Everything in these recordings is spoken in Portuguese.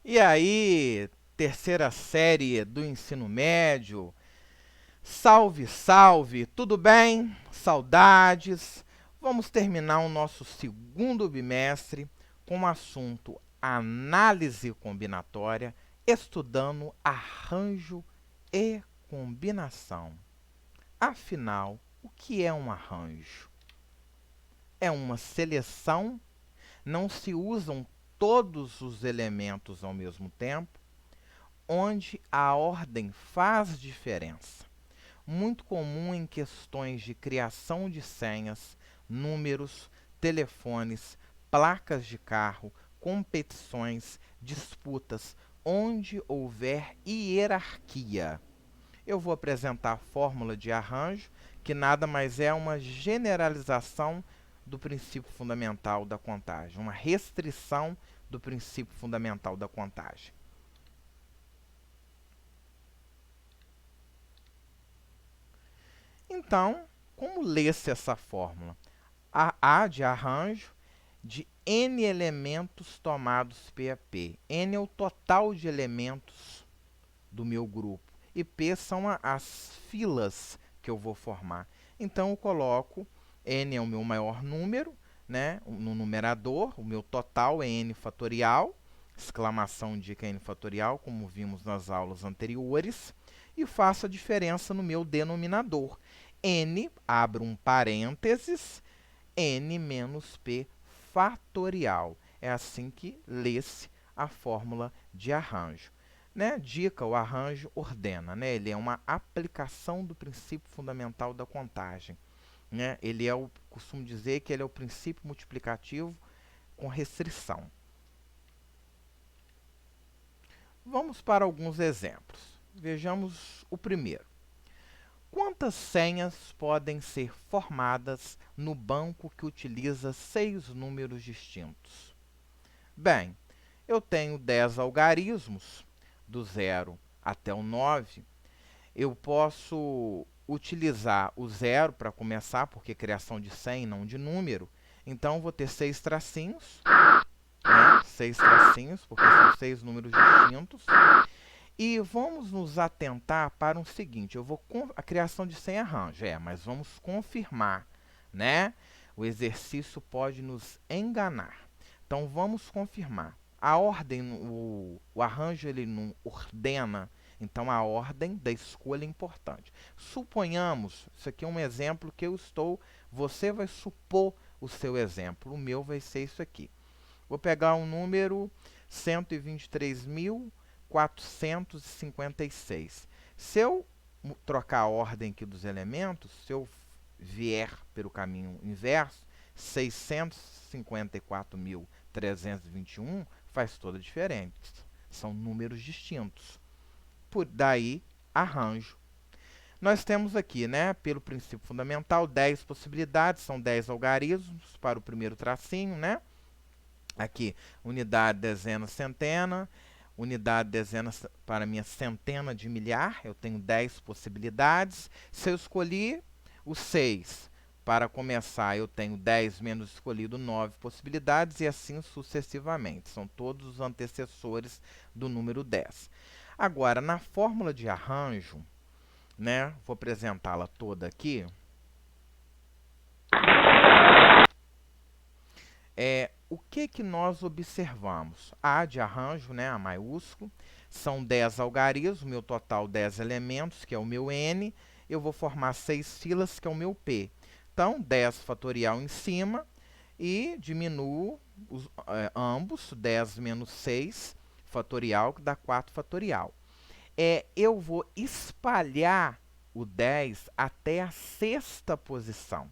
E aí, terceira série do ensino médio. Salve, salve, tudo bem? Saudades. Vamos terminar o nosso segundo bimestre com o assunto análise combinatória, estudando arranjo e combinação. Afinal, o que é um arranjo? É uma seleção, não se usam todos os elementos ao mesmo tempo, onde a ordem faz diferença. Muito comum em questões de criação de senhas, números, telefones, placas de carro, competições, disputas, onde houver hierarquia. Eu vou apresentar a fórmula de arranjo, que nada mais é uma generalização do princípio fundamental da contagem, uma restrição do princípio fundamental da contagem. Então, como lê-se essa fórmula? A de arranjo de n elementos tomados P a P. N é o total de elementos do meu grupo. E P são as filas que eu vou formar. Então, eu coloco n é o meu maior número, né? No numerador, o meu total é n fatorial. Exclamação indica n fatorial, como vimos nas aulas anteriores. E faço a diferença no meu denominador. N, abro um parênteses, n menos p fatorial. É assim que lê-se a fórmula de arranjo. Né? Dica, o arranjo ordena. Né? Ele é uma aplicação do princípio fundamental da contagem. Né? Costumo dizer que ele é o princípio multiplicativo com restrição. Vamos para alguns exemplos. Vejamos o primeiro. Quantas senhas podem ser formadas no banco que utiliza 6 números distintos? Bem, eu tenho 10 algarismos, do 0 até o 9. Eu posso utilizar o 0 para começar, porque é criação de senha e não de número. Então, vou ter 6 tracinhos, né? 6 tracinhos, porque são 6 números distintos. E vamos nos atentar para o seguinte, a criação de senha arranjo, mas vamos confirmar, né? O exercício pode nos enganar. Então, vamos confirmar. A ordem, o arranjo, ele não ordena, então a ordem da escolha é importante. Suponhamos, isso aqui é um exemplo que você vai supor o seu exemplo, o meu vai ser isso aqui. Vou pegar um número 123.456. Se eu trocar a ordem aqui dos elementos, se eu vier pelo caminho inverso, 654.321 faz toda a diferença. São números distintos. Por daí, arranjo. Nós temos aqui, né, pelo princípio fundamental, 10 possibilidades, são 10 algarismos para o primeiro tracinho, né? Aqui, unidade, dezena, centena. Unidade, dezena para minha centena de milhar. Eu tenho 10 possibilidades. Se eu escolhi o 6 para começar, eu tenho 10 menos escolhido 9 possibilidades e assim sucessivamente. São todos os antecessores do número 10. Agora, na fórmula de arranjo, né, vou apresentá-la toda aqui. O que nós observamos? A de arranjo, né, a maiúsculo, são 10 algarismos, meu total 10 elementos, que é o meu N. Eu vou formar 6 filas, que é o meu P. Então, 10 fatorial em cima e diminuo ambos, 10 menos 6 fatorial, que dá 4 fatorial. Eu vou espalhar o 10 até a sexta posição.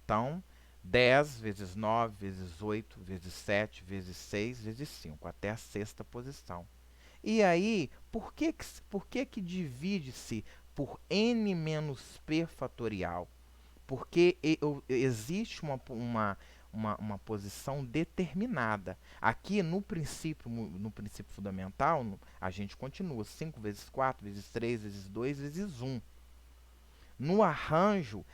Então, 10 vezes 9, vezes 8, vezes 7, vezes 6, vezes 5, até a sexta posição. E aí, por que divide-se por n menos p fatorial? Porque existe uma posição determinada. Aqui, no princípio fundamental, a gente continua 5 vezes 4, vezes 3, vezes 2, vezes 1. No arranjo,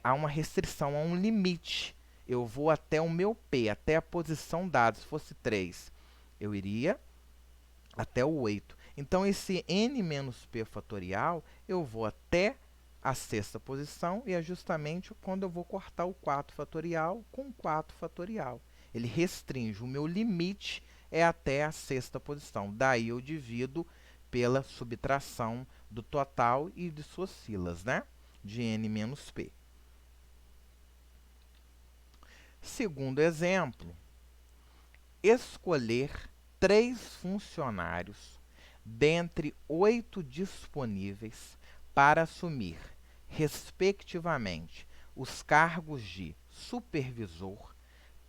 há uma restrição, há um limite. Eu vou até o meu P, até a posição dada. Se fosse 3, eu iria até o 8. Então, esse n menos p fatorial, eu vou até a sexta posição, e é justamente quando eu vou cortar o 4 fatorial com 4 fatorial. Ele restringe, o meu limite é até a sexta posição. Daí eu divido pela subtração do total e de suas filas, né? De n menos p. Segundo exemplo, escolher 3 funcionários dentre 8 disponíveis para assumir, respectivamente, os cargos de supervisor,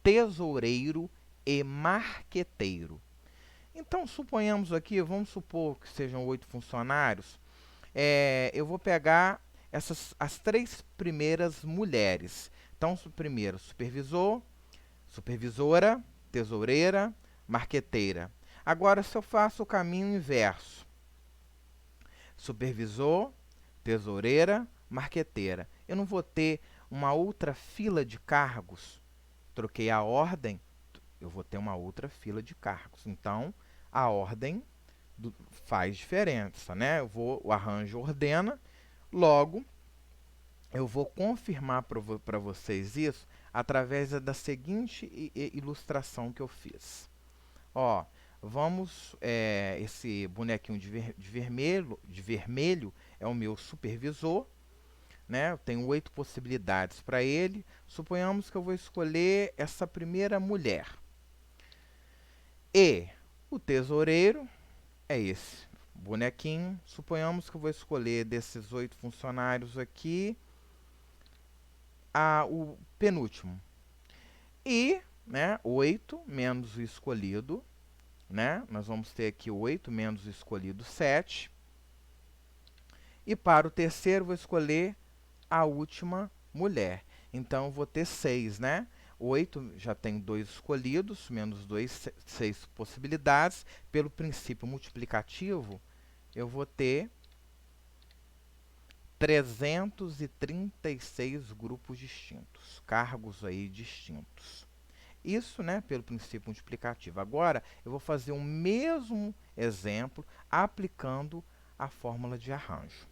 tesoureiro e marqueteiro. Então, suponhamos aqui, vamos supor que sejam 8 funcionários. Eu vou pegar as 3 primeiras mulheres. Então, primeiro, supervisor, supervisora, tesoureira, marqueteira. Agora, se eu faço o caminho inverso, supervisor, tesoureira, marqueteira, eu não vou ter uma outra fila de cargos. Troquei a ordem, eu vou ter uma outra fila de cargos. Então, a ordem faz diferença, né? O arranjo ordena, logo, eu vou confirmar para vocês isso através da seguinte ilustração que eu fiz. Ó, vamos, esse bonequinho de vermelho é o meu supervisor, né? Eu tenho 8 possibilidades para ele. Suponhamos que eu vou escolher essa primeira mulher. E o tesoureiro é esse bonequinho. Suponhamos que eu vou escolher desses 8 funcionários aqui o penúltimo. E, né, 8 menos o escolhido, né? Nós vamos ter aqui 8 menos o escolhido, 7. E para o terceiro, vou escolher a última mulher. Então, eu vou ter 6, né? 8 já tem 2 escolhidos, menos 2, 6 possibilidades. Pelo princípio multiplicativo, eu vou ter 336 grupos distintos, cargos aí distintos. Isso, né, pelo princípio multiplicativo. Agora, eu vou fazer o mesmo exemplo aplicando a fórmula de arranjo.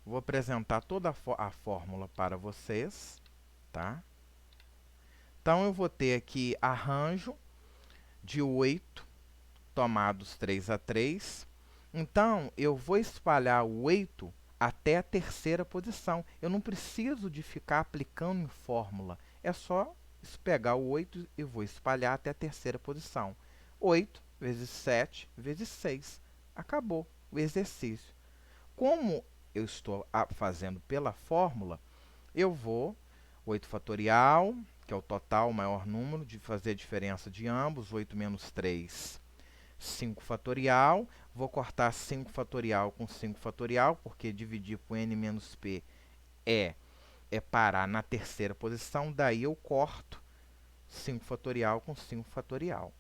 Vou apresentar toda a fórmula para vocês, tá? Então, eu vou ter aqui arranjo de 8 tomados 3 a 3. Então, eu vou espalhar o 8 até a terceira posição. Eu não preciso de ficar aplicando em fórmula. É só pegar o 8 e vou espalhar até a terceira posição. 8 vezes 7 vezes 6. Acabou o exercício. Como eu estou fazendo pela fórmula, eu vou 8 fatorial, que é o total, o maior número, de fazer a diferença de ambos. 8 menos 3, 5 fatorial. Vou cortar 5 fatorial com 5 fatorial, porque dividir por n menos p é parar na terceira posição. Daí eu corto 5 fatorial com 5 fatorial.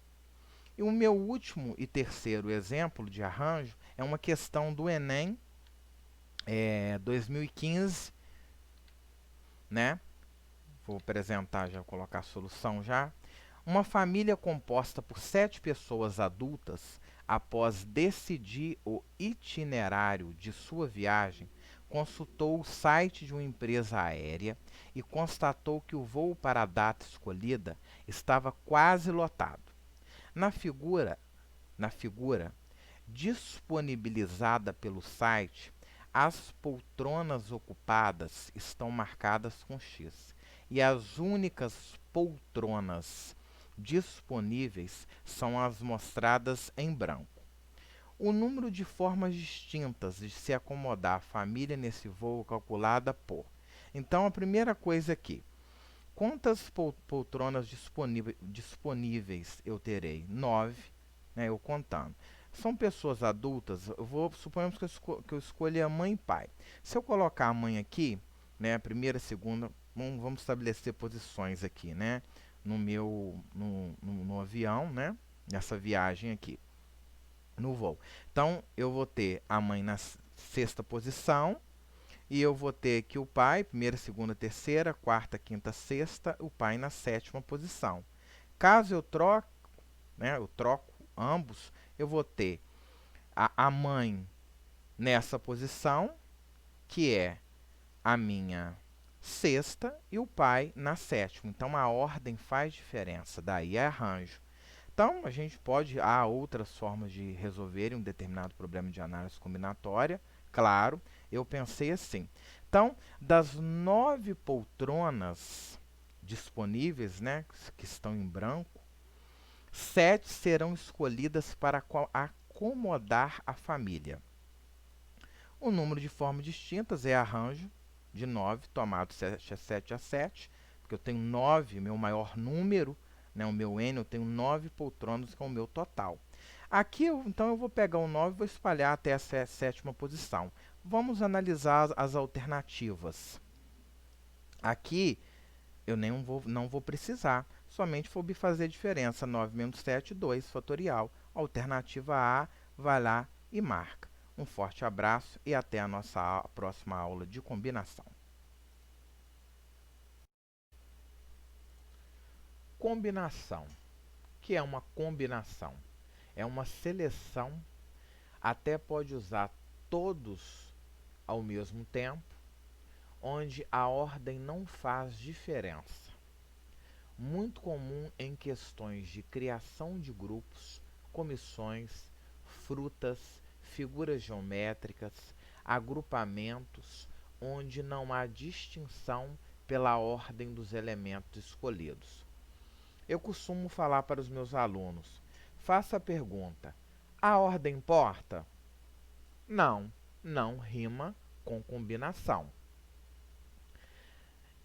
E o meu último e terceiro exemplo de arranjo é uma questão do Enem 2015, né? Vou apresentar, já colocar a solução já. Uma família composta por 7 pessoas adultas, após decidir o itinerário de sua viagem, consultou o site de uma empresa aérea e constatou que o voo para a data escolhida estava quase lotado. Na figura disponibilizada pelo site, as poltronas ocupadas estão marcadas com X e as únicas poltronas disponíveis são as mostradas em branco. O número de formas distintas de se acomodar a família nesse voo calculada por... Então, a primeira coisa aqui, quantas poltronas disponíveis eu terei? 9, né, eu contando. São pessoas adultas, suponhamos que eu escolha mãe e pai. Se eu colocar a mãe aqui, né, a primeira, a segunda, vamos estabelecer posições aqui, né, no avião, né, nessa viagem aqui, no voo. Então, eu vou ter a mãe na sexta posição, e eu vou ter aqui o pai, primeira, segunda, terceira, quarta, quinta, sexta, o pai na sétima posição. Caso eu troque, né? Eu troco ambos, eu vou ter a mãe nessa posição, que é a minha sexta, e o pai na sétima. Então, a ordem faz diferença, daí é arranjo. Então, a gente pode, há outras formas de resolver um determinado problema de análise combinatória, claro, eu pensei assim. Então, das 9 poltronas disponíveis, né, que estão em branco, 7 serão escolhidas para acomodar a família. O número de formas distintas é arranjo de 9, tomado 7 a 7, porque eu tenho 9, meu maior número, né, o meu N, eu tenho 9 poltronas, que é o meu total. Aqui, então, eu vou pegar o 9 e vou espalhar até a sétima posição. Vamos analisar as alternativas. Aqui, eu não vou precisar, somente vou fazer diferença. 9 menos 7, 2 fatorial. Alternativa A, vai lá e marca. Um forte abraço e até a nossa próxima aula de combinação. Combinação. O que é uma combinação? É uma seleção, até pode usar todos ao mesmo tempo, onde a ordem não faz diferença. Muito comum em questões de criação de grupos, comissões, frutas, figuras geométricas, agrupamentos, onde não há distinção pela ordem dos elementos escolhidos. Eu costumo falar para os meus alunos: faça a pergunta, a ordem importa? Não, não rima com combinação.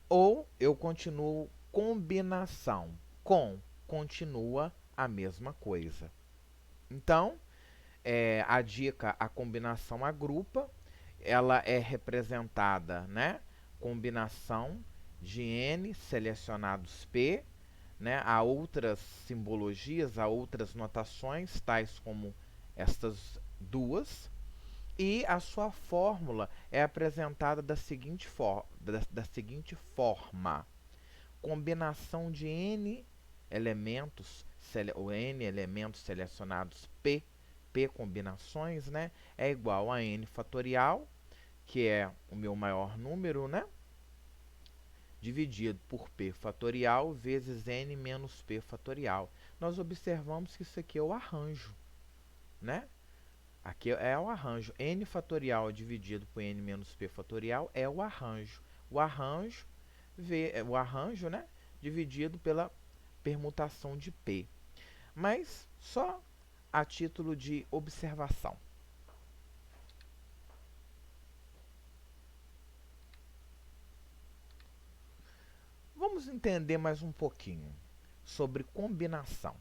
Ou eu continuo combinação com continua a mesma coisa. Então, a dica, a combinação agrupa, ela é representada, né? Combinação de N selecionados P, né? Há outras simbologias, há outras notações, tais como estas duas, e a sua fórmula é apresentada da seguinte forma. Combinação de N elementos, ou N elementos selecionados P combinações, né, é igual a N fatorial, que é o meu maior número, né, dividido por P fatorial vezes N menos P fatorial. Nós observamos que isso aqui é o arranjo, né? Aqui é o arranjo. N fatorial dividido por N menos P fatorial é o arranjo. O arranjo, né, dividido pela permutação de P. Mas só a título de observação. Vamos entender mais um pouquinho sobre combinação.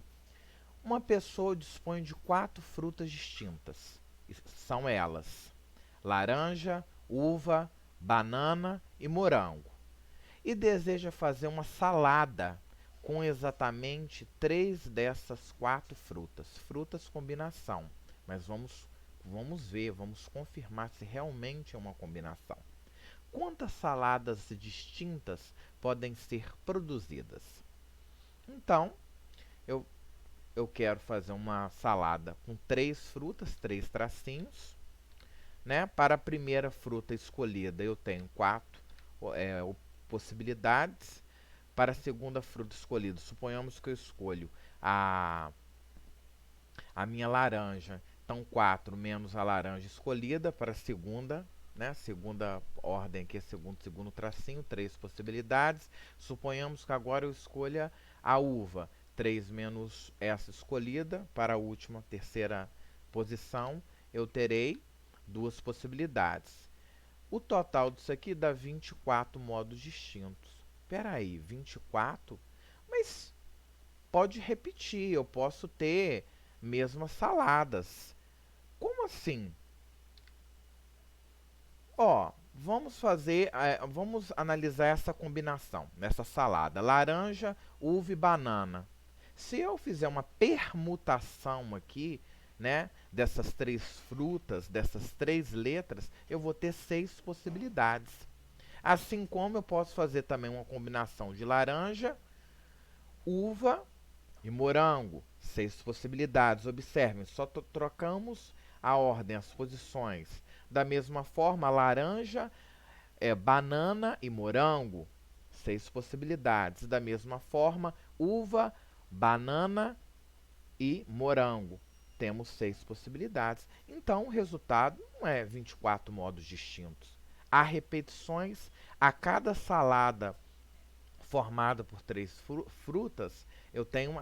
Uma pessoa dispõe de 4 frutas distintas. São elas: laranja, uva, banana e morango. E deseja fazer uma salada com exatamente 3 dessas 4 frutas. Frutas combinação. Mas vamos ver, vamos confirmar se realmente é uma combinação. Quantas saladas distintas podem ser produzidas? Então, eu quero fazer uma salada com 3 frutas, 3 tracinhos, né? Para a primeira fruta escolhida, eu tenho 4 possibilidades. Para a segunda fruta escolhida, suponhamos que eu escolho a minha laranja. Então, 4 menos a laranja escolhida para a segunda, né? Segunda ordem aqui, segundo tracinho, 3 possibilidades. Suponhamos que agora eu escolha a uva. 3 menos essa escolhida para a última, terceira posição, eu terei 2 possibilidades. O total disso aqui dá 24 modos distintos. Espera aí, 24? Mas pode repetir, eu posso ter mesmas saladas. Como assim? Ó, vamos analisar essa combinação, nessa salada. Laranja, uva e banana. Se eu fizer uma permutação aqui, né, dessas 3 frutas, dessas 3 letras, eu vou ter 6 possibilidades. Assim como eu posso fazer também uma combinação de laranja, uva e morango. 6 possibilidades. Observem, só trocamos a ordem, as posições. Da mesma forma, laranja, banana e morango. 6 possibilidades. Da mesma forma, uva, banana e morango. Temos 6 possibilidades. Então, o resultado não é 24 modos distintos. Há repetições. A cada salada formada por 3 frutas, eu tenho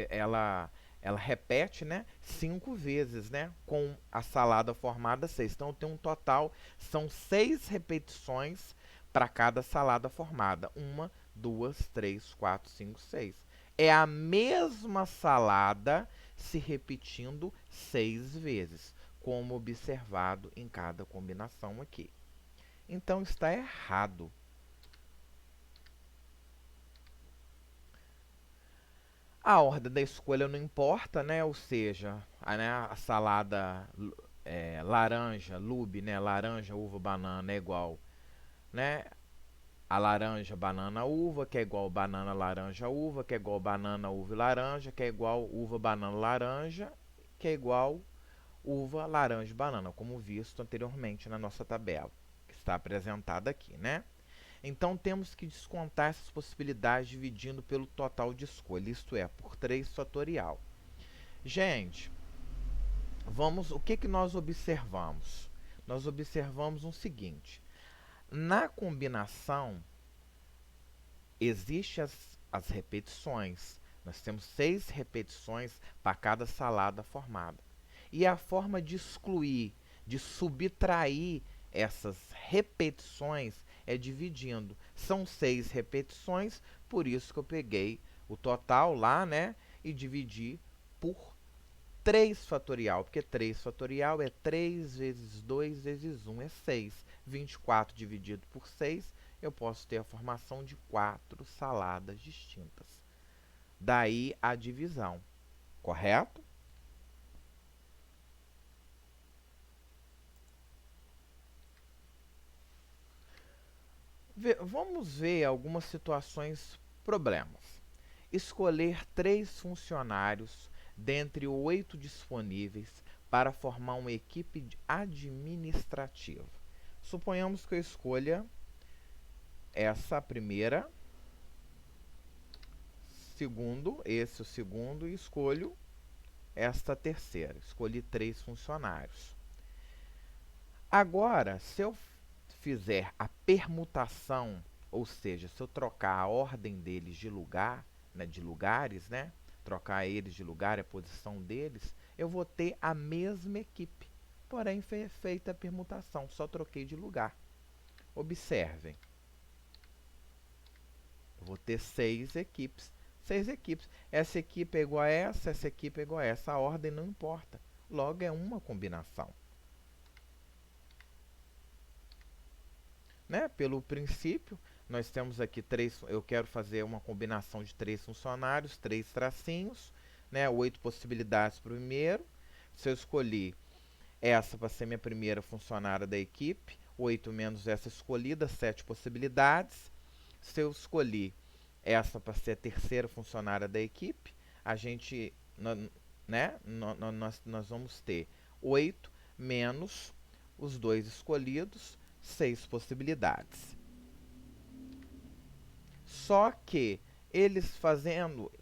ela repete, né, 5 vezes, né, com a salada formada 6. Então eu tenho um total, são 6 repetições para cada salada formada. 1, 2, 3, 4, 5, 6. É a mesma salada se repetindo 6 vezes, como observado em cada combinação aqui. Então está errado. A ordem da escolha não importa, né? Ou seja, a salada laranja, lube, né? Laranja, uva, banana é igual, né? A laranja, banana, uva, que é igual banana, laranja, uva, que é igual banana, uva e laranja, que é igual uva, banana, laranja, que é igual uva, laranja e banana, como visto anteriormente na nossa tabela, que está apresentada aqui, né? Então temos que descontar essas possibilidades dividindo pelo total de escolha, isto é, por 3 fatorial. Gente, o que nós observamos? Nós observamos o seguinte: na combinação existem as repetições. Nós temos 6 repetições para cada salada formada. E a forma de excluir, de subtrair essas repetições é dividindo. São 6 repetições, por isso que eu peguei o total lá, né? E dividi por 3 fatorial, porque 3 fatorial é 3 vezes 2 vezes 1 é 6. 24 dividido por 6, eu posso ter a formação de 4 saladas distintas. Daí a divisão, correto? Vamos ver algumas situações problemas. Escolher 3 funcionários dentre 8 disponíveis para formar uma equipe administrativa. Suponhamos que eu escolha essa primeira, esse o segundo, e escolho esta terceira. Escolhi 3 funcionários. Agora, se eu fizer a permutação, ou seja, se eu trocar a ordem deles de lugar, né, de lugares, né, trocar eles de lugar, a posição deles, eu vou ter a mesma equipe. Porém, foi feita a permutação, só troquei de lugar. Observem. Eu vou ter 6 equipes. 6 equipes. Essa equipe é igual a essa equipe é igual a essa. A ordem não importa. Logo, é uma combinação. Né? Pelo princípio, nós temos aqui 3. Eu quero fazer uma combinação de 3 funcionários, 3 tracinhos, né? 8 possibilidades para o primeiro. Se eu escolher essa para ser minha primeira funcionária da equipe, 8 menos essa escolhida, 7 possibilidades. Se eu escolher essa para ser a terceira funcionária da equipe, a gente, né? Nós vamos ter 8 menos os 2 escolhidos, 6 possibilidades. Só que eles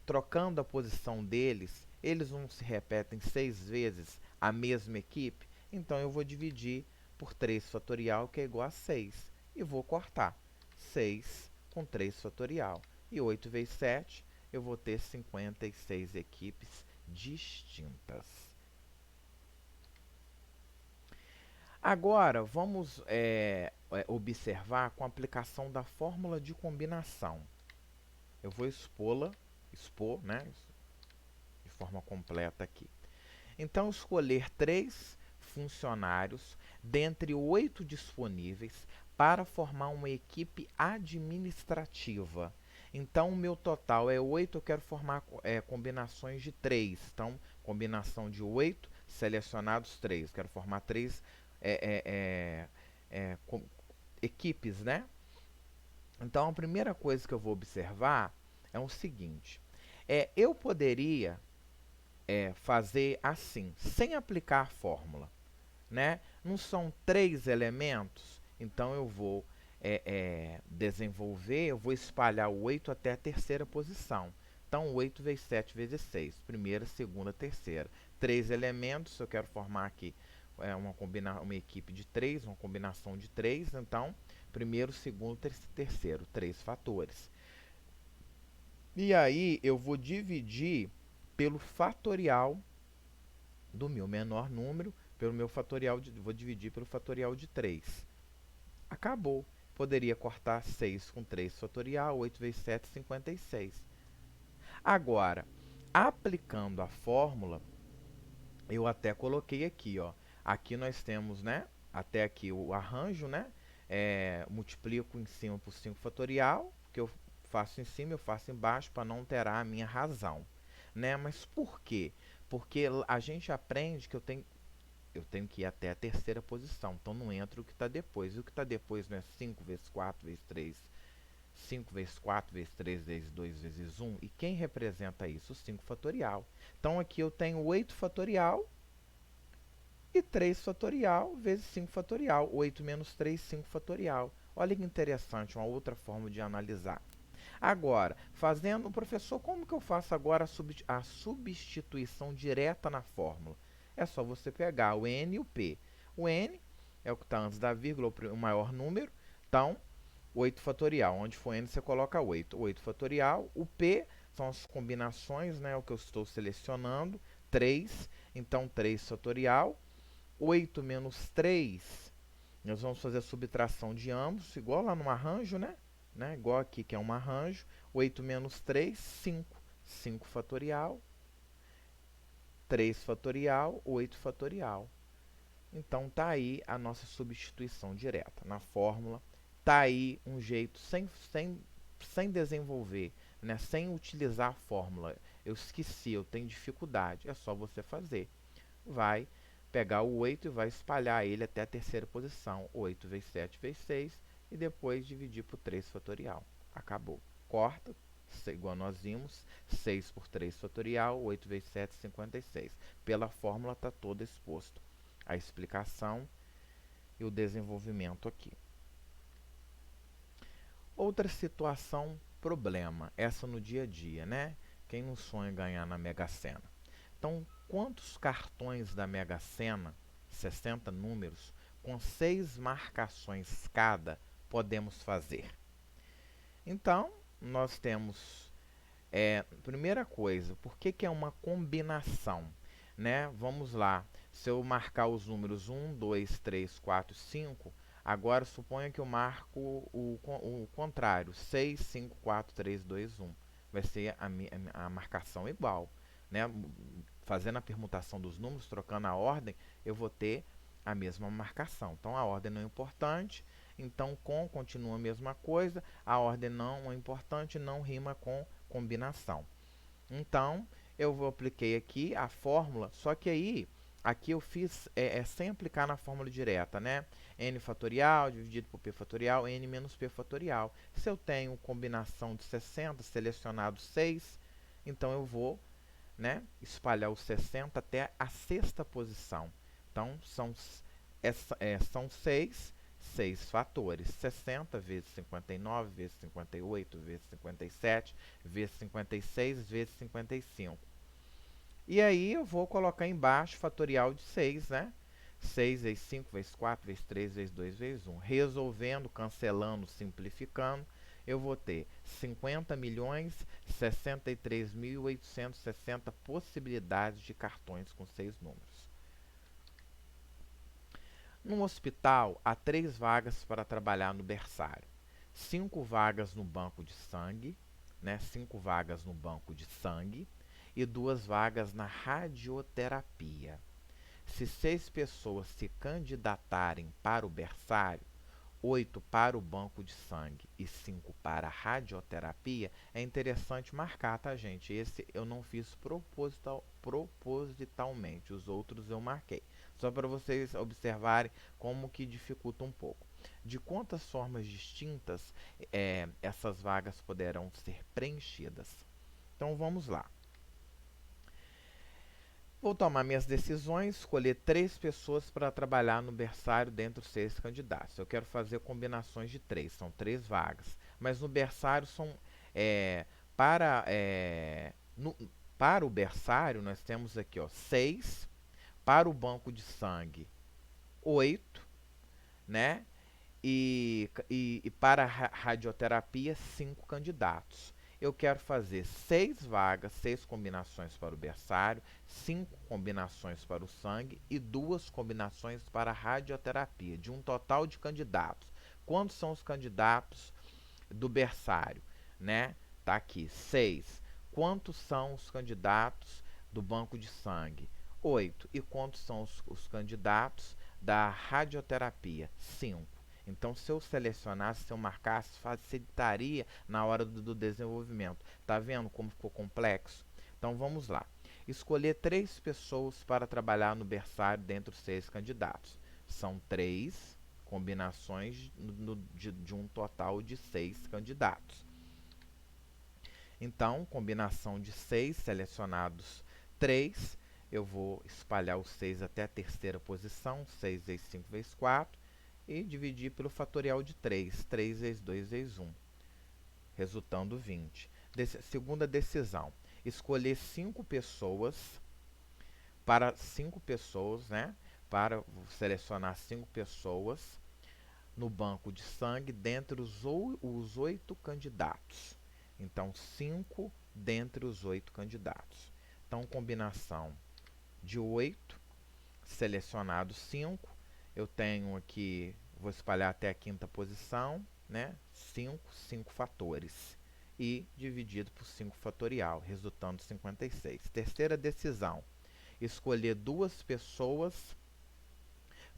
trocando a posição deles, eles não se repetem 6 vezes a mesma equipe, então eu vou dividir por 3 fatorial, que é igual a 6, e vou cortar 6 com 3 fatorial. E 8 vezes 7, eu vou ter 56 equipes distintas. Agora, vamos observar com a aplicação da fórmula de combinação. Eu vou expor, né, de forma completa aqui. Então, escolher 3 funcionários dentre 8 disponíveis para formar uma equipe administrativa. Então, o meu total é 8, eu quero formar combinações de 3. Então, combinação de 8, selecionados 3. Quero formar 3 equipes, né? Então, a primeira coisa que eu vou observar é o seguinte. Eu poderia fazer assim, sem aplicar a fórmula, né? Não são 3 elementos, então eu vou desenvolver, eu vou espalhar o 8 até a terceira posição. Então, 8 vezes 7 vezes 6, primeira, segunda, terceira. 3 elementos, eu quero formar aqui uma equipe de 3, uma combinação de 3, então, primeiro, segundo, terceiro, 3 fatores. E aí, eu vou dividir pelo fatorial do meu menor número, pelo meu fatorial, vou dividir pelo fatorial de 3. Acabou. Poderia cortar 6 com 3 fatorial, 8 vezes 7, 56. Agora, aplicando a fórmula, eu até coloquei aqui, ó. Aqui nós temos, né, até aqui o arranjo, né, multiplico em cima por 5 fatorial, que eu faço em cima, eu faço embaixo, para não alterar a minha razão, né? Mas por quê? Porque a gente aprende que eu tenho que ir até a terceira posição, então não entra o que está depois. E o que está depois não é 5 vezes 4 vezes 3, 5 vezes 4 vezes 3 vezes 2 vezes 1. E quem representa isso? O 5 fatorial. Então aqui eu tenho 8 fatorial e 3 fatorial vezes 5 fatorial. 8 menos 3, 5 fatorial. Olha que interessante, uma outra forma de analisar. Agora, professor, como que eu faço agora a substituição direta na fórmula? É só você pegar o n e o p. O n é o que está antes da vírgula, o maior número. Então, 8 fatorial. Onde for n, você coloca 8. 8 fatorial. O p são as combinações, né, o que eu estou selecionando. 3. Então, 3 fatorial. 8 menos 3. Nós vamos fazer a subtração de ambos, igual lá no arranjo, né? Igual aqui, que é um arranjo. 8 menos 3, 5. 5 fatorial. 3 fatorial, 8 fatorial. Então, tá aí a nossa substituição direta na fórmula. Tá aí um jeito sem desenvolver, né? Sem utilizar a fórmula. Eu esqueci, eu tenho dificuldade. É só você fazer. Vai pegar o 8 e vai espalhar ele até a terceira posição. 8 vezes 7 vezes 6. E depois dividir por 3 fatorial. Acabou. Corta, igual nós vimos. 6 por 3 fatorial. 8 vezes 7, 56. Pela fórmula está todo exposto a explicação e o desenvolvimento aqui. Outra situação, problema. Essa no dia a dia, né? Quem não sonha ganhar na Mega Sena? Então, quantos cartões da Mega Sena, 60 números, com 6 marcações cada, podemos fazer? Então, nós temos, primeira coisa, por que é uma combinação? Né? Vamos lá, se eu marcar os números 1, 2, 3, 4, 5, agora suponha que eu marco o contrário, 6, 5, 4, 3, 2, 1. Vai ser a marcação igual. Né? Fazendo a permutação dos números, trocando a ordem, eu vou ter a mesma marcação. Então, a ordem não é importante, então com continua a mesma coisa, a ordem não é importante, não rima com combinação. Então, eu apliquei aqui a fórmula, só que aí, aqui eu fiz sem aplicar na fórmula direta, né? N fatorial dividido por P fatorial, N menos P fatorial. Se eu tenho combinação de 60, selecionado 6, então eu vou, né, espalhar os 60 até a sexta posição. Então, são 6 fatores. 60 vezes 59, vezes 58, vezes 57, vezes 56, vezes 55. E aí, eu vou colocar embaixo fatorial de 6, né? 6 vezes 5, vezes 4, vezes 3, vezes 2, vezes 1. Resolvendo, cancelando, simplificando, eu vou ter 50.063.860 possibilidades de cartões com 6 números. No hospital, há 3 vagas para trabalhar no berçário. 5 vagas no banco de sangue, né? 5 vagas no banco de sangue e 2 vagas na radioterapia. Se 6 pessoas se candidatarem para o berçário, 8 para o banco de sangue e 5 para a radioterapia, é interessante marcar, tá, gente? Esse eu não fiz propositalmente, os outros eu marquei. Só para vocês observarem como que dificulta um pouco. De quantas formas distintas essas vagas poderão ser preenchidas? Então vamos lá. Vou tomar minhas decisões, escolher 3 pessoas para trabalhar no berçário dentre os 6 candidatos. Eu quero fazer combinações de 3, são 3 vagas. Mas no berçário são... É, para, é, no, para o berçário, nós temos aqui, ó, 6. Para o banco de sangue, 8, né? E para a radioterapia, 5 candidatos. Eu quero fazer 6 vagas, 6 combinações para o berçário, 5 combinações para o sangue e 2 combinações para a radioterapia, de um total de candidatos. Quantos são os candidatos do berçário? Né? Tá aqui, 6. Quantos são os candidatos do banco de sangue? 8. E quantos são os candidatos da radioterapia? 5. Então, se eu selecionasse, se eu marcasse, facilitaria na hora do desenvolvimento. Tá vendo como ficou complexo? Então, vamos lá. Escolher 3 pessoas para trabalhar no berçário dentre os 6 candidatos. São 3 combinações de um total de 6 candidatos. Então, combinação de 6, selecionados 3, eu vou espalhar os 6 até a terceira posição, 6 vezes 5 vezes 4, e dividir pelo fatorial de 3, 3 vezes 2 vezes 1, resultando 20. Segunda decisão, escolher 5 pessoas, né, para selecionar 5 pessoas no banco de sangue dentre os 8 candidatos. Então, 5 dentre os 8 candidatos. Então, combinação de 8, selecionado 5. Eu tenho aqui, vou espalhar até a quinta posição, né? 5 fatores. E dividido por 5 fatorial, resultando 56. Terceira decisão, escolher 2 pessoas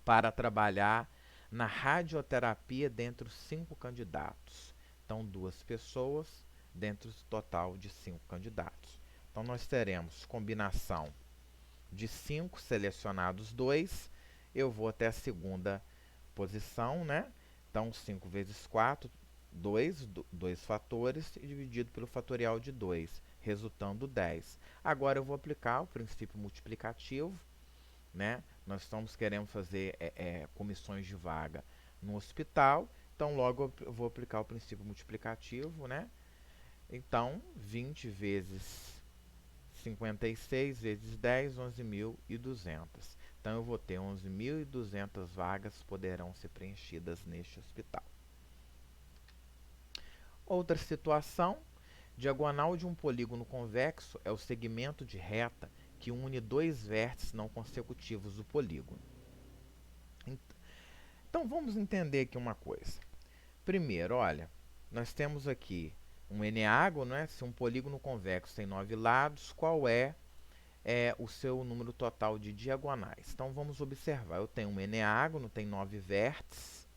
para trabalhar na radioterapia dentre os 5 candidatos. Então, 2 pessoas dentro do total de 5 candidatos. Então, nós teremos combinação de 5 selecionados 2. Eu vou até a segunda posição, né? Então, 5 vezes 4, 2 fatores, e dividido pelo fatorial de 2, resultando 10. Agora, eu vou aplicar o princípio multiplicativo, né? Nós estamos querendo fazer comissões de vaga no hospital, então logo eu vou aplicar o princípio multiplicativo, né? Então, 20 vezes 56 vezes 10, 11.200. Então, eu vou ter 11.200 vagas poderão ser preenchidas neste hospital. Outra situação, diagonal de um polígono convexo é o segmento de reta que une 2 vértices não consecutivos do polígono. Então, vamos entender aqui uma coisa. Primeiro, olha, nós temos aqui um eneágono, né? Se um polígono convexo tem 9 lados, qual é o seu número total de diagonais? Então, vamos observar. Eu tenho um eneágono, tem 9 vértices.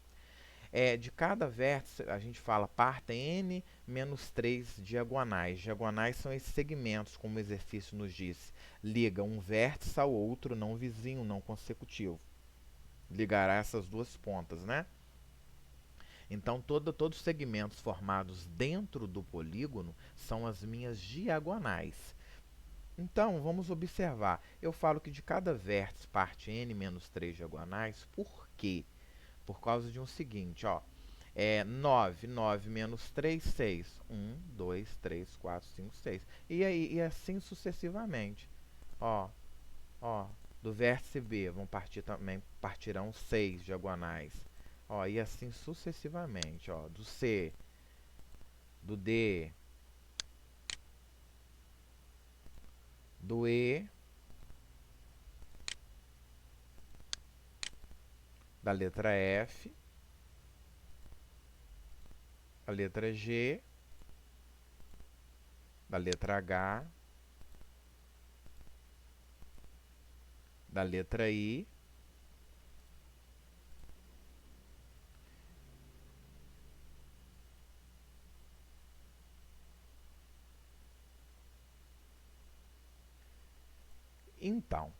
De cada vértice, a gente fala parta n menos 3 diagonais. Diagonais são esses segmentos, como o exercício nos diz. Liga um vértice ao outro não vizinho, não consecutivo. Ligará essas duas pontas, né? Então, todos os segmentos formados dentro do polígono são as minhas diagonais. Então, vamos observar. Eu falo que de cada vértice parte n menos 3 diagonais. Por quê? Por causa de um seguinte, ó. 9 menos 3, 6. 1, 2, 3, 4, 5, 6. E assim sucessivamente. Ó, do vértice B partirão 6 diagonais. Ó, e assim sucessivamente, ó, do C, do D, do E, da letra F, a letra G, da letra H, da letra I, então,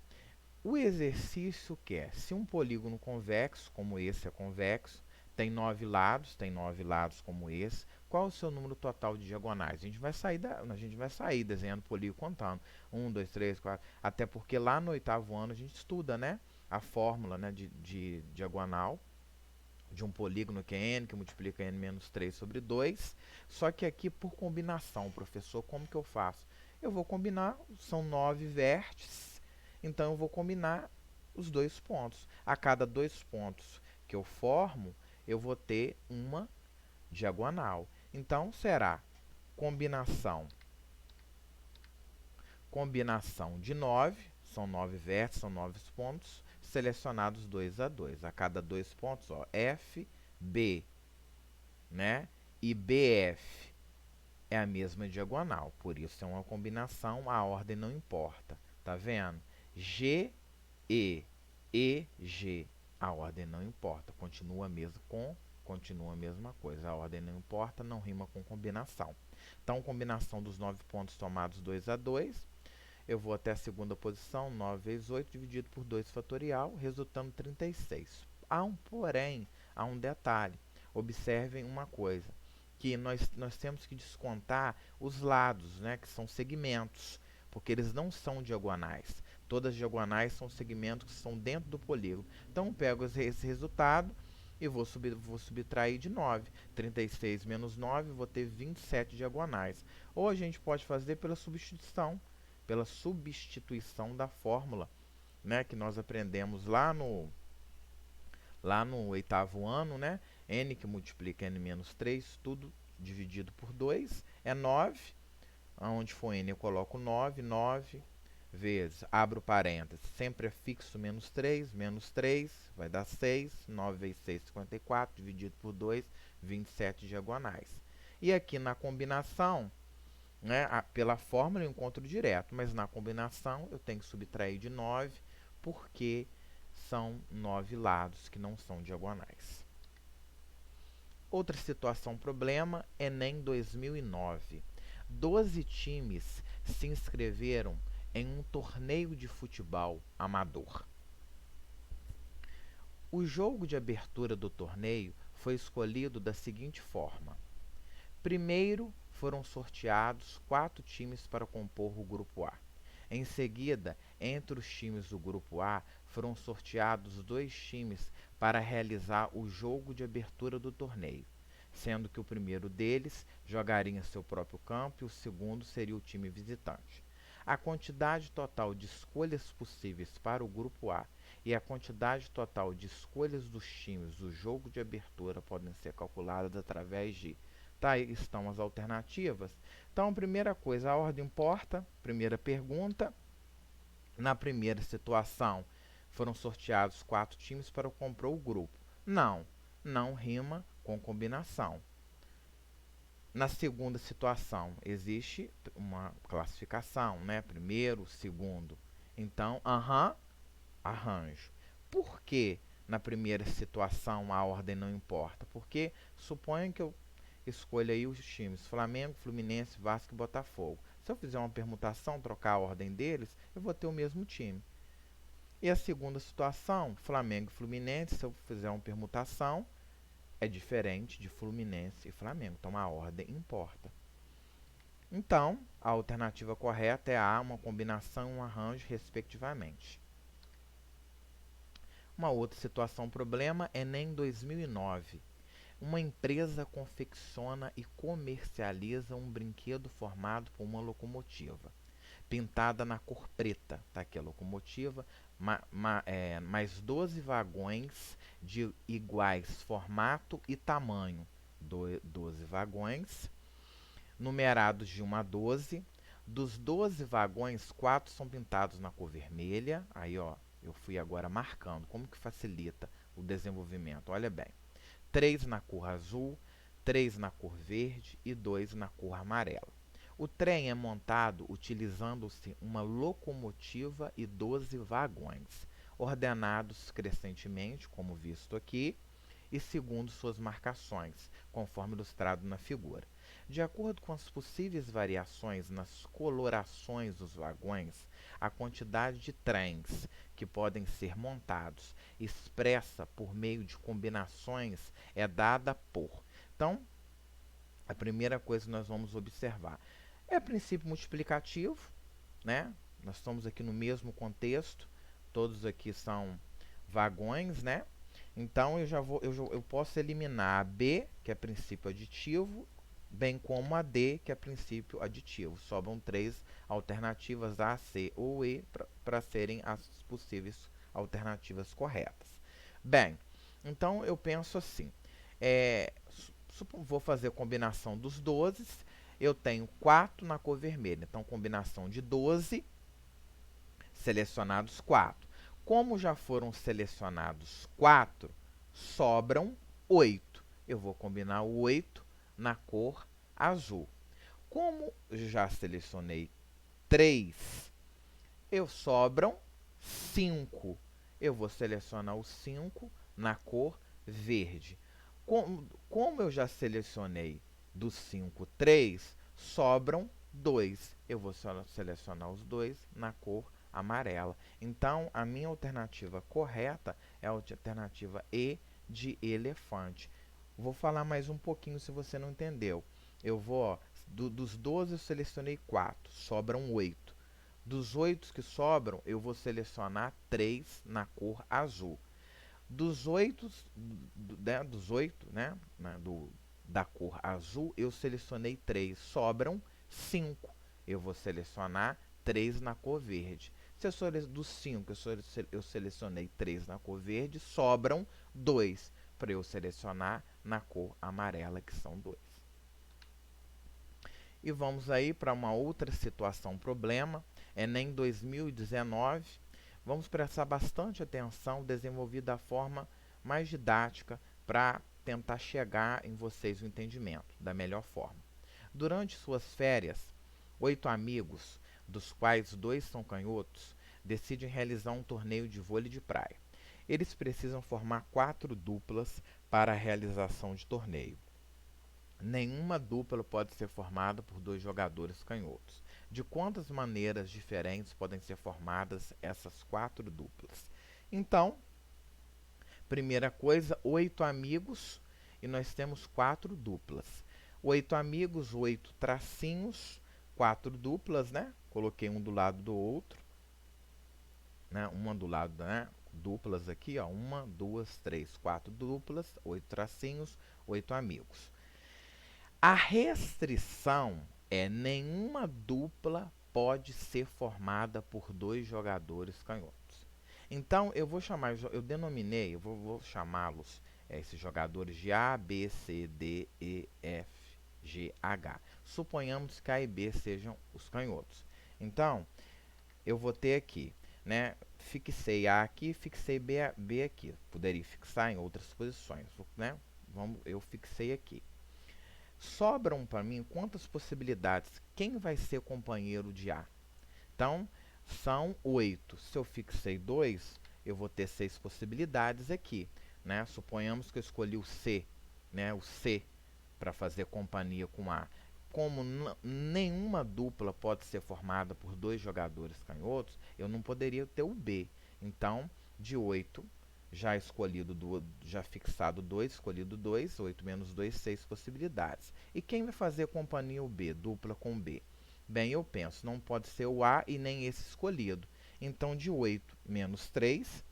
o exercício quer, se um polígono convexo, como esse é convexo, tem 9 lados como esse. Qual o seu número total de diagonais? A gente vai sair desenhando polígono contando. 1, 2, 3, 4. Até porque lá no 8º ano a gente estuda, né, a fórmula, né, de diagonal de um polígono que é n, que multiplica n menos 3 sobre 2. Só que aqui por combinação, professor, como que eu faço? Eu vou combinar, são 9 vértices, então eu vou combinar os dois pontos. A cada dois pontos que eu formo, eu vou ter uma diagonal. Então, será combinação de 9, são 9 vértices, são 9 pontos, selecionados 2 a 2. A cada dois pontos, ó, F, B, né? E BF é a mesma diagonal, por isso é uma combinação, a ordem não importa, tá vendo? G, E, G, a ordem não importa, continua a mesma coisa, a ordem não importa, não rima com combinação. Então, combinação dos 9 pontos tomados 2 a 2, eu vou até a segunda posição, 9 vezes 8 dividido por 2 fatorial, resultando 36. Há um detalhe. Observem uma coisa, que nós temos que descontar os lados, né, que são segmentos, porque eles não são diagonais. Todas as diagonais são segmentos que estão dentro do polígono. Então, eu pego esse resultado e vou subtrair de 9. 36 menos 9, vou ter 27 diagonais. Ou a gente pode fazer pela substituição da fórmula, né, que nós aprendemos lá no 8º ano, né? N que multiplica n menos 3, tudo dividido por 2, é 9. Onde for n eu coloco 9 vezes, abro parênteses, sempre é fixo menos 3 vai dar 6, 9 vezes 6, 54, dividido por 2, 27 diagonais. E aqui na combinação, né, pela fórmula eu encontro direto, mas na combinação eu tenho que subtrair de 9, porque são 9 lados que não são diagonais. Outra situação problema, Enem 2009. 12 times se inscreveram em um torneio de futebol amador. O jogo de abertura do torneio foi escolhido da seguinte forma. Primeiro, foram sorteados 4 times para compor o grupo A. Em seguida, entre os times do grupo A, foram sorteados 2 times para realizar o jogo de abertura do torneio, sendo que o primeiro deles jogaria em seu próprio campo e o segundo seria o time visitante. A quantidade total de escolhas possíveis para o grupo A e a quantidade total de escolhas dos times do jogo de abertura podem ser calculadas através de... Tá, aí estão as alternativas. Então, primeira coisa, a ordem importa. Primeira pergunta. Na primeira situação, foram sorteados 4 times para compor o grupo. Não rima com combinação. Na segunda situação, existe uma classificação, né? Primeiro, segundo. Então, arranjo. Por que na primeira situação a ordem não importa? Porque suponha que eu escolha aí os times Flamengo, Fluminense, Vasco e Botafogo. Se eu fizer uma permutação, trocar a ordem deles, eu vou ter o mesmo time. E a segunda situação, Flamengo e Fluminense, se eu fizer uma permutação, é diferente de Fluminense e Flamengo. Então a ordem importa. Então, a alternativa correta é A, uma combinação e um arranjo, respectivamente. Uma outra situação problema é Enem 2009. Uma empresa confecciona e comercializa um brinquedo formado por uma locomotiva, pintada na cor preta, tá aqui a locomotiva, mais 12 vagões de iguais formato e tamanho, 12 vagões, numerados de 1 a 12. Dos 12 vagões, 4 são pintados na cor vermelha. Aí, ó, eu fui agora marcando, como que facilita o desenvolvimento, olha bem. 3 na cor azul, 3 na cor verde e 2 na cor amarela. O trem é montado utilizando-se uma locomotiva e 12 vagões, ordenados crescentemente, como visto aqui, e segundo suas marcações, conforme ilustrado na figura. De acordo com as possíveis variações nas colorações dos vagões, a quantidade de trens que podem ser montados, expressa por meio de combinações, é dada por. Então, a primeira coisa que nós vamos observar é princípio multiplicativo, né? Nós estamos aqui no mesmo contexto, todos aqui são vagões, né? Então eu posso eliminar a B, que é princípio aditivo, bem como a D, que é princípio aditivo. Sobram três alternativas A, C ou E para serem as possíveis alternativas corretas. Bem, então eu penso assim, vou fazer a combinação dos 12, eu tenho 4 na cor vermelha, então combinação de 12, selecionados 4. Como já foram selecionados 4, sobram 8. Eu vou combinar o 8 na cor azul. Como já selecionei 3, sobram 5. Eu vou selecionar o 5 na cor verde. Como eu já selecionei dos 5, 3, sobram 2. Eu vou selecionar os 2 na cor amarela. Então, a minha alternativa correta é a alternativa E de elefante. Vou falar mais um pouquinho se você não entendeu. Eu vou, dos 12 eu selecionei 4, sobram 8. Dos 8 que sobram, eu vou selecionar 3 na cor azul. Dos 8, da cor azul, eu selecionei 3, sobram 5. Eu vou selecionar 3 na cor verde. Se eu dos 5, eu selecionei 3 na cor verde, sobram 2 para eu selecionar na cor amarela, que são 2. E vamos aí para uma outra situação, problema, Enem 2019. Vamos prestar bastante atenção, desenvolver da forma mais didática para tentar chegar em vocês o entendimento da melhor forma. Durante suas férias, 8 amigos, dos quais 2 são canhotos, decidem realizar um torneio de vôlei de praia. Eles precisam formar 4 duplas para a realização de torneio. Nenhuma dupla pode ser formada por 2 jogadores canhotos. De quantas maneiras diferentes podem ser formadas essas 4 duplas? Então, primeira coisa, 8 amigos e nós temos 4 duplas. 8 amigos, 8 tracinhos, 4 duplas, né? Coloquei um do lado do outro, né? Uma do lado, né? Duplas aqui, ó. 1, 2, 3, 4 duplas, 8 tracinhos, 8 amigos. A restrição é nenhuma dupla pode ser formada por 2 jogadores canhotos. Então, eu denominei, eu vou chamá-los, esses jogadores de A, B, C, D, E, F, G, H. Suponhamos que A e B sejam os canhotos. Então, eu vou ter aqui, né? Fixei A aqui, fixei B aqui. Poderia fixar em outras posições, né? Eu fixei aqui. Sobram para mim quantas possibilidades? Quem vai ser companheiro de A? Então, são 8. Se eu fixei 2, eu vou ter 6 possibilidades aqui, né? Suponhamos que eu escolhi o C, né? O C para fazer companhia com A. Como nenhuma dupla pode ser formada por 2 jogadores canhotos, eu não poderia ter o B. Então, de 8, já fixado 2, escolhido 2, 8 menos 2, 6 possibilidades. E quem vai fazer companhia o B, dupla com B? Bem, eu penso, não pode ser o A e nem esse escolhido. Então, de 8 menos 3,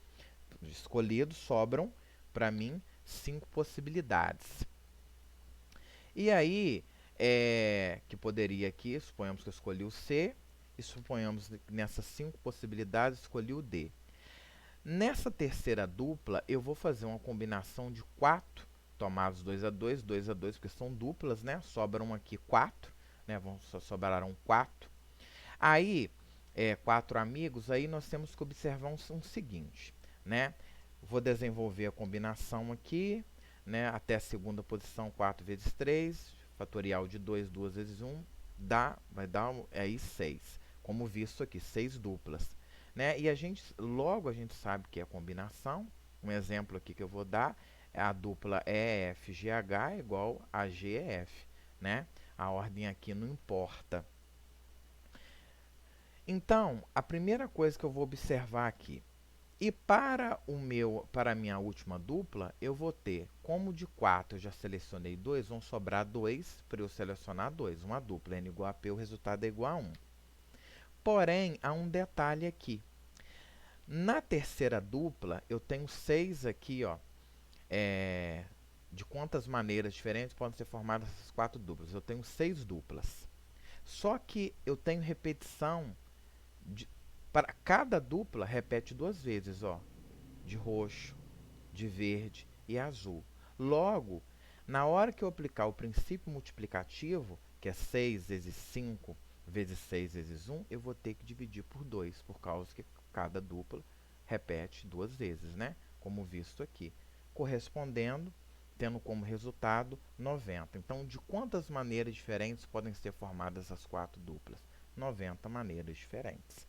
escolhidos, sobram, para mim, 5 possibilidades. E aí, que poderia aqui, suponhamos que eu escolhi o C, e suponhamos que nessas 5 possibilidades escolhi o D. Nessa terceira dupla, eu vou fazer uma combinação de 4, tomados 2 a 2, 2 a 2, porque são duplas, né? Sobram aqui 4, né? Sobrarão 4. Aí, 4 amigos, aí nós temos que observar um seguinte, né? Vou desenvolver a combinação aqui, né? Até a segunda posição, 4 vezes 3, fatorial de 2, 2 vezes 1, vai dar aí 6. Como visto aqui, 6 duplas. Né? E logo a gente sabe que é a combinação. Um exemplo aqui que eu vou dar é a dupla EFGH igual a GF, né? A ordem aqui não importa. Então, a primeira coisa que eu vou observar aqui, e para a minha última dupla, eu vou ter, como de 4 eu já selecionei 2, vão sobrar 2 para eu selecionar 2. Uma dupla, n igual a p, o resultado é igual a 1. Porém, há um detalhe aqui. Na terceira dupla, eu tenho 6 aqui, ó, de quantas maneiras diferentes podem ser formadas essas 4 duplas. Eu tenho 6 duplas. Só que eu tenho repetição, para cada dupla, repete 2 vezes, ó, de roxo, de verde e azul. Logo, na hora que eu aplicar o princípio multiplicativo, que é 6 vezes 5 vezes 6 vezes 1, eu vou ter que dividir por 2, por causa que cada dupla repete 2 vezes, né? Como visto aqui. Correspondendo, tendo como resultado 90. Então, de quantas maneiras diferentes podem ser formadas as 4 duplas? 90 maneiras diferentes.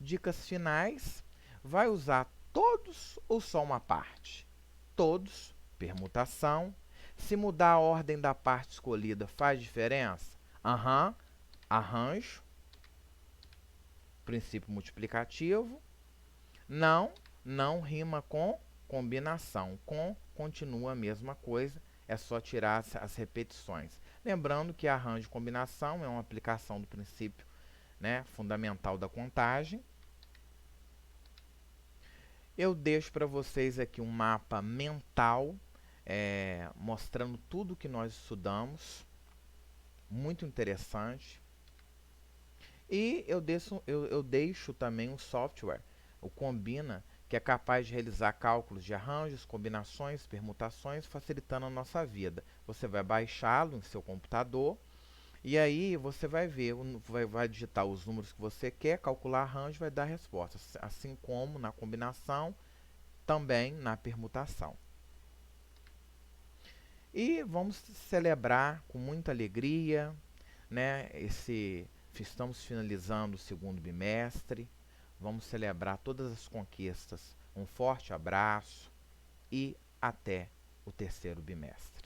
Dicas finais. Vai usar todos ou só uma parte? Todos, permutação. Se mudar a ordem da parte escolhida, faz diferença? Aham, arranjo. Princípio multiplicativo. Não, não rima com combinação. Com continua a mesma coisa, é só tirar as repetições. Lembrando que arranjo e combinação é uma aplicação do princípio, né, fundamental da contagem. Eu deixo para vocês aqui um mapa mental, mostrando tudo que nós estudamos. Muito interessante. E eu deixo também um software, o Combina, que é capaz de realizar cálculos de arranjos, combinações, permutações, facilitando a nossa vida. Você vai baixá-lo em seu computador e aí você vai ver, vai digitar os números que você quer, calcular arranjo, vai dar a resposta. Assim como na combinação, também na permutação. E vamos celebrar com muita alegria, né, estamos finalizando o segundo bimestre. Vamos celebrar todas as conquistas. Um forte abraço e até o terceiro bimestre.